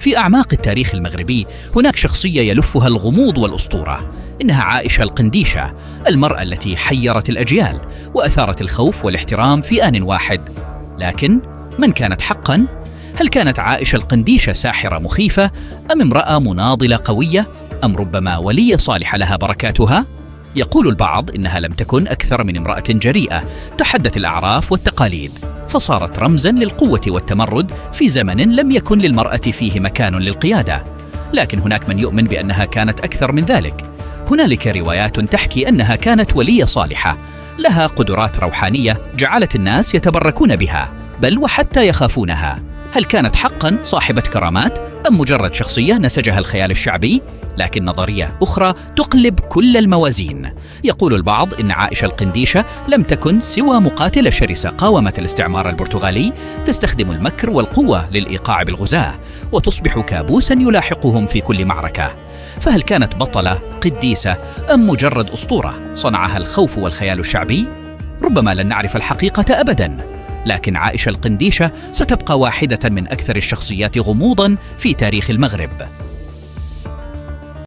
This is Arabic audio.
في أعماق التاريخ المغربي هناك شخصية يلفها الغموض والأسطورة، إنها عائشة القنديشة، المرأة التي حيرت الأجيال وأثارت الخوف والاحترام في آن واحد. لكن من كانت حقاً؟ هل كانت عائشة القنديشة ساحرة مخيفة، أم امرأة مناضلة قوية، أم ربما ولية صالحة لها بركاتها؟ يقول البعض إنها لم تكن أكثر من امرأة جريئة تحدت الأعراف والتقاليد، فصارت رمزاً للقوة والتمرد في زمن لم يكن للمرأة فيه مكان للقيادة. لكن هناك من يؤمن بأنها كانت أكثر من ذلك. هنالك روايات تحكي أنها كانت ولية صالحة لها قدرات روحانية جعلت الناس يتبركون بها، بل وحتى يخافونها. هل كانت حقاً صاحبة كرامات، أم مجرد شخصية نسجها الخيال الشعبي؟ لكن نظرية أخرى تقلب كل الموازين. يقول البعض إن عائشة القنديشة لم تكن سوى مقاتلة شرسة قاومت الاستعمار البرتغالي، تستخدم المكر والقوة للإيقاع بالغزاة، وتصبح كابوساً يلاحقهم في كل معركة. فهل كانت بطلة قديسة، أم مجرد أسطورة صنعها الخوف والخيال الشعبي؟ ربما لن نعرف الحقيقة أبداً، لكن عائشة القنديشة ستبقى واحدة من أكثر الشخصيات غموضاً في تاريخ المغرب.